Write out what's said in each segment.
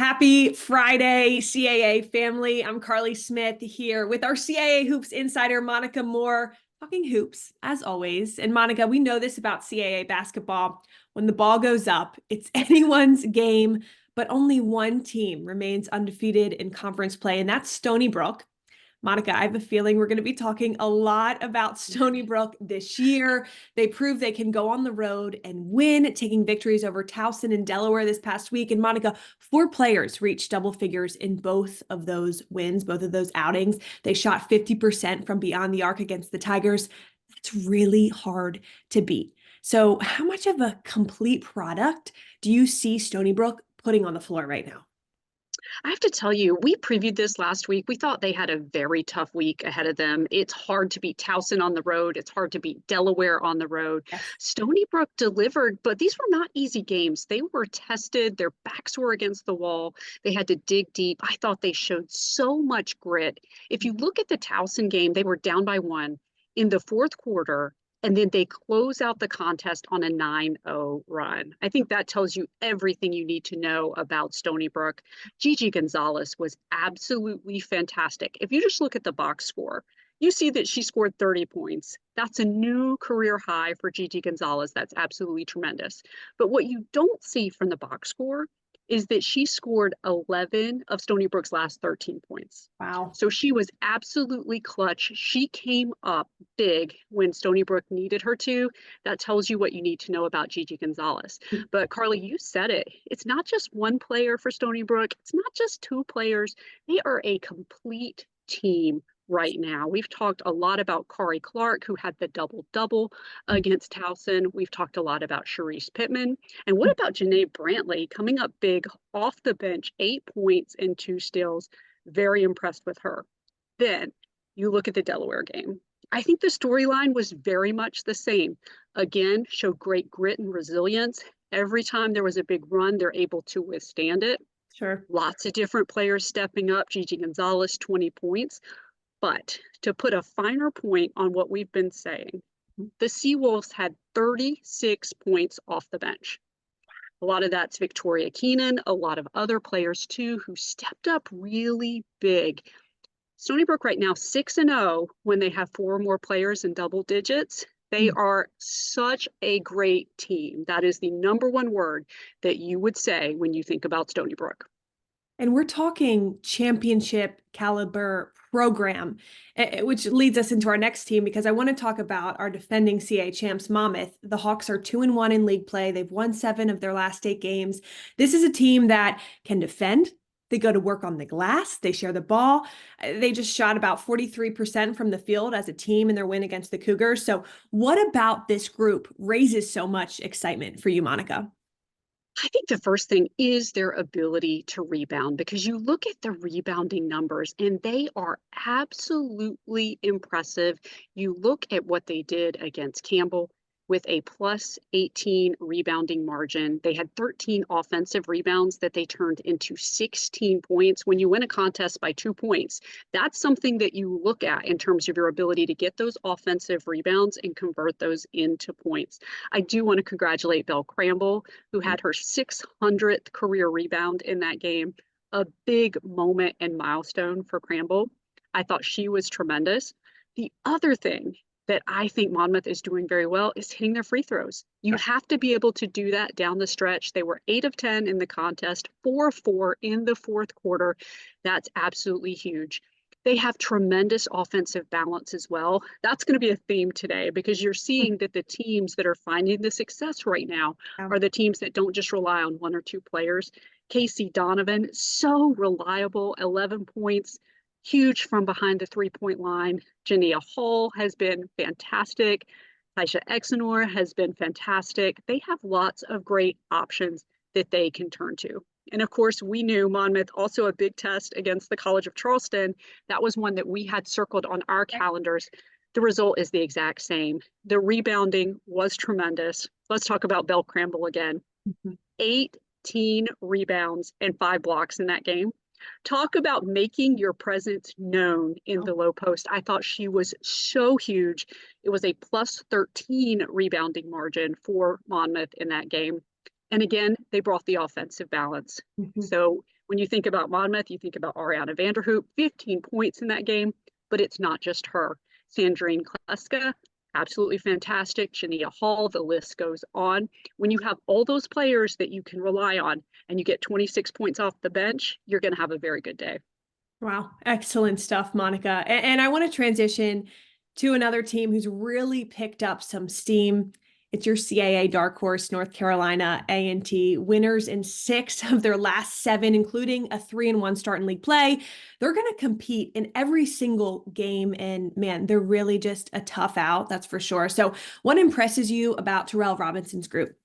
Happy Friday, CAA family. I'm Karlie Smith here with our CAA Hoops insider, Monika Moore, talking hoops as always. And Monika, we know this about CAA basketball. When the ball goes up, it's anyone's game, but only one team remains undefeated in conference play, and that's Stony Brook. Monika, I have a feeling we're going to be talking a lot about Stony Brook this year. They prove they can go on the road and win, taking victories over Towson and Delaware this past week. And Monika, 4 players reached double figures in both of those wins, both of those outings. They shot 50% from beyond the arc against the Tigers. That's really hard to beat. So how much of a complete product do you see Stony Brook putting on the floor right now? I have to tell you, we previewed this last week. We thought they had a very tough week ahead of them. It's hard to beat Towson on the road. It's hard to beat Delaware on the road. Yes. Stony Brook delivered, but these were not easy games. They were tested. Their backs were against the wall. They had to dig deep. I thought they showed so much grit. If you look at the Towson game, they were down by 1 in the fourth quarter, and then they close out the contest on a 9-0 run. I think that tells you everything you need to know about Stony Brook. Gigi Gonzalez was absolutely fantastic. If you just look at the box score, you see that she scored 30 points. That's a new career high for Gigi Gonzalez. That's absolutely tremendous. But what you don't see from the box score is that she scored 11 of Stony Brook's last 13 points. Wow. So she was absolutely clutch. She came up big when Stony Brook needed her to. That tells you what you need to know about Gigi Gonzalez. But Karlie, you said it. It's not just one player for Stony Brook. It's not just 2 players. They are a complete team right now. We've talked a lot about Kari Clark, who had the double-double against Towson. We've talked a lot about Sharice Pittman. And what about Janae Brantley coming up big off the bench, 8 points and 2 steals? Very impressed with her. Then you look at the Delaware game. I think the storyline was very much the same. Again, showed great grit and resilience. Every time there was a big run, they're able to withstand it. Sure. Lots of different players stepping up. Gigi Gonzalez, 20 points. But to put a finer point on what we've been saying, the Seawolves had 36 points off the bench. A lot of that's Victoria Keenan, a lot of other players too, who stepped up really big. Stony Brook right now 6-0 when they have 4 or more players in double digits. They are such a great team. That is the number one word that you would say when you think about Stony Brook. And we're talking championship caliber program, which leads us into our next team, because I want to talk about our defending CA champs, Monmouth. The Hawks are 2-1 in league play. They've won 7 of their last 8 games. This is a team that can defend. They go to work on the glass. They share the ball. They just shot about 43% from the field as a team in their win against the Cougars. So what about this group raises so much excitement for you, Monika? I think the first thing is their ability to rebound, because you look at the rebounding numbers and they are absolutely impressive. You look at what they did against Campbell with a plus 18 rebounding margin. They had 13 offensive rebounds that they turned into 16 points. When you win a contest by 2 points, that's something that you look at in terms of your ability to get those offensive rebounds and convert those into points. I do want to congratulate Belle Cramble, who had her 600th career rebound in that game. A big moment and milestone for Cramble. I thought she was tremendous. The other thing that I think Monmouth is doing very well is hitting their free throws. You have to be able to do that down the stretch. They were 8 of 10 in the contest, 4 of 4 in the fourth quarter. That's absolutely huge. They have tremendous offensive balance as well. That's going to be a theme today, because you're seeing that the teams that are finding the success right now are the teams that don't just rely on 1 or 2 players. Casey Donovan, so reliable, 11 points. Huge from behind the 3-point line. Jania Hall has been fantastic. Taisha Exenor has been fantastic. They have lots of great options that they can turn to. And of course, we knew Monmouth, also a big test against the College of Charleston. That was one that we had circled on our calendars. The result is the exact same. The rebounding was tremendous. Let's talk about Belle Cramble again. 18 rebounds and 5 blocks in that game. Talk about making your presence known in the low post. I thought she was so huge. It was a plus 13 rebounding margin for Monmouth in that game. And again, they brought the offensive balance. So When you think about Monmouth, you think about Ariana Vanderhoop, 15 points in that game, but it's not just her. Sandrine Kleska, absolutely fantastic. Jania Hall, the list goes on. When you have all those players that you can rely on and you get 26 points off the bench, you're going to have a very good day. Wow. Excellent stuff, Monika. And I want to transition to another team who's really picked up some steam. It's your CAA dark horse, North Carolina A&T, winners in 6 of their last 7, including a 3-1 start in league play. They're going to compete in every single game. And man, they're really just a tough out. That's for sure. So what impresses you about Terrell Robinson's group?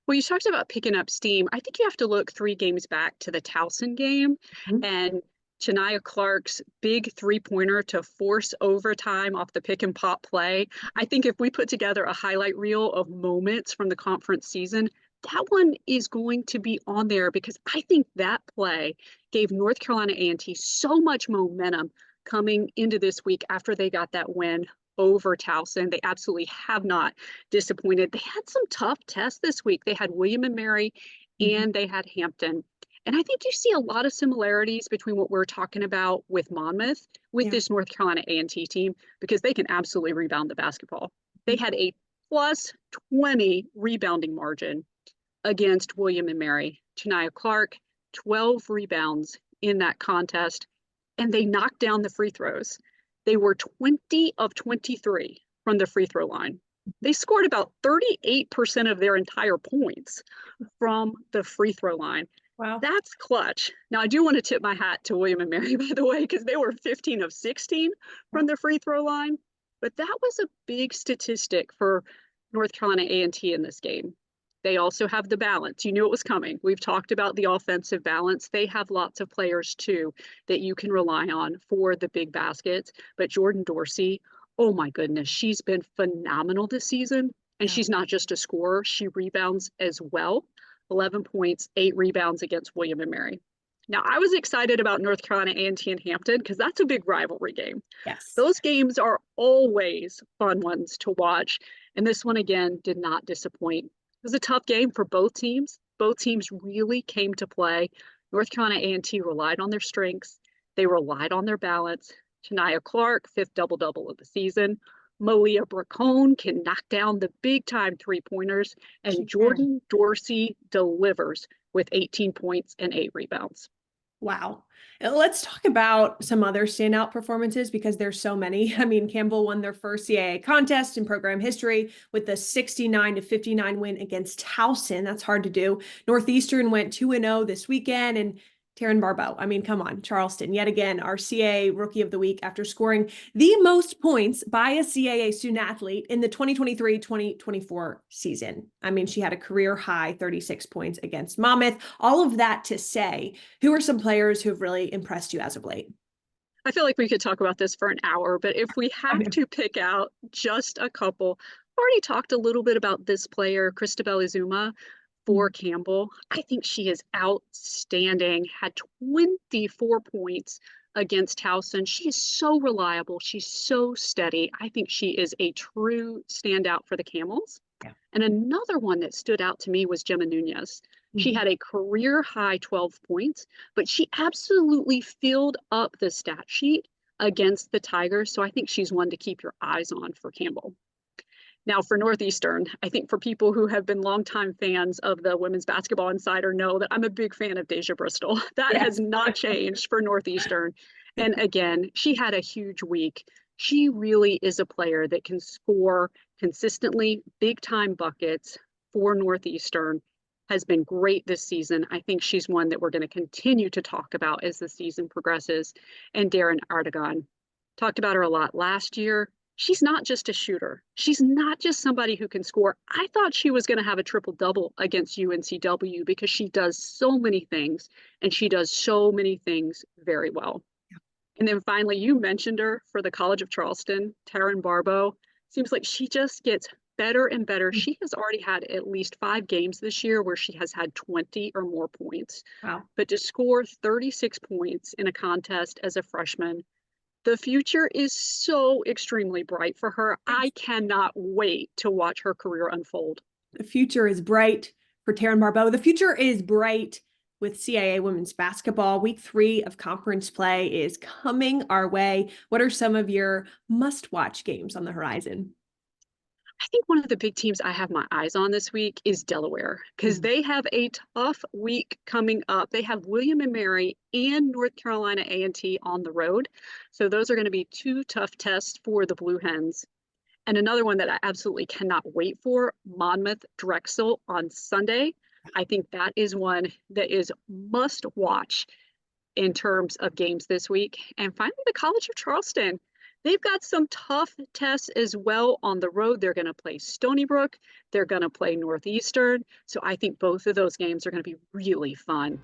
Well, you talked about picking up steam. I think you have to look 3 games back to the Towson game and Chania Clark's big 3-pointer to force overtime off the pick and pop play. I think if we put together a highlight reel of moments from the conference season, that one is going to be on there because I think that play gave North Carolina A&T so much momentum coming into this week after they got that win over Towson. They absolutely have not disappointed. They had some tough tests this week. They had William and Mary and they had Hampton. And I think you see a lot of similarities between what we're talking about with Monmouth with this North Carolina A&T team because they can absolutely rebound the basketball. They had a plus 20 rebounding margin against William and Mary. Chania Clark, 12 rebounds in that contest, and they knocked down the free throws. They were 20 of 23 from the free throw line. They scored about 38% of their entire points from the free throw line. Wow. That's clutch. Now, I do want to tip my hat to William and Mary, by the way, because they were 15 of 16 from the free throw line. But that was a big statistic for North Carolina A&T in this game. They also have the balance. You knew it was coming. We've talked about the offensive balance. They have lots of players, too, that you can rely on for the big baskets. But Jordan Dorsey, oh, my goodness, she's been phenomenal this season. And she's not just a scorer. She rebounds as well. 11 points, 8 rebounds against William and Mary. Now, I was excited about North Carolina A&T and Hampton because that's a big rivalry game. Yes. Those games are always fun ones to watch. And this one, again, did not disappoint. It was a tough game for both teams. Both teams really came to play. North Carolina A&T relied on their strengths. They relied on their balance. Chania Clark, 5th double-double of the season. Malia Bracone can knock down the big-time 3-pointers. And Jordan Dorsey delivers with 18 points and 8 rebounds. Wow. Let's talk about some other standout performances because there's so many. I mean, Campbell won their first CAA contest in program history with the 69-59 win against Towson. That's hard to do. Northeastern went 2-0 this weekend, and Taryn Barbeau. I mean, come on, Charleston, yet again, our CAA Rookie of the Week after scoring the most points by a CAA student athlete in the 2023-2024 season. I mean, she had a career high 36 points against Monmouth. All of that to say, who are some players who have really impressed you as of late? I feel like we could talk about this for an hour, but if we have to pick out just a couple, I've already talked a little bit about this player, Christabel Izuma, for Campbell. I think she is outstanding, had 24 points against Towson. She is so reliable. She's so steady. I think she is a true standout for the Camels. Yeah. And another one that stood out to me was Gemma Nunez. She had a career high 12 points, but she absolutely filled up the stat sheet against the Tigers. So I think she's one to keep your eyes on for Campbell. Now, for Northeastern, I think for people who have been longtime fans of the Women's Basketball Insider know that I'm a big fan of Deja Bristol. That has not changed for Northeastern. And again, she had a huge week. She really is a player that can score consistently, big-time buckets for Northeastern, has been great this season. I think she's one that we're going to continue to talk about as the season progresses. And Darren Artagon, talked about her a lot last year. She's not just a shooter. She's not just somebody who can score. I thought she was going to have a triple-double against UNCW because she does so many things, and she does so many things very well. Yeah. And then finally, you mentioned her for the College of Charleston, Taryn Barbeau. Seems like she just gets better and better. She has already had at least 5 games this year where she has had 20 or more points. Wow. But to score 36 points in a contest as a freshman, the future is so extremely bright for her. I cannot wait to watch her career unfold. The future is bright for Taryn Barbeau. The future is bright with CAA women's basketball. Week 3 of conference play is coming our way. What are some of your must-watch games on the horizon? I think one of the big teams I have my eyes on this week is Delaware because Mhm. they have a tough week coming up. They have William and Mary and North Carolina A&T on the road. So those are going to be two tough tests for the Blue Hens. And another one that I absolutely cannot wait for, Monmouth Drexel on Sunday. I think that is one that is must watch in terms of games this week. And finally, the College of Charleston. They've got some tough tests as well on the road. They're going to play Stony Brook. They're going to play Northeastern. So I think both of those games are going to be really fun.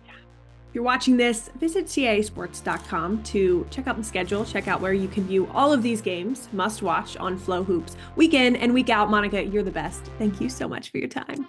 If you're watching this, visit caasports.com to check out the schedule, check out where you can view all of these games, must watch on Flow Hoops. Week in and week out, Monika, you're the best. Thank you so much for your time.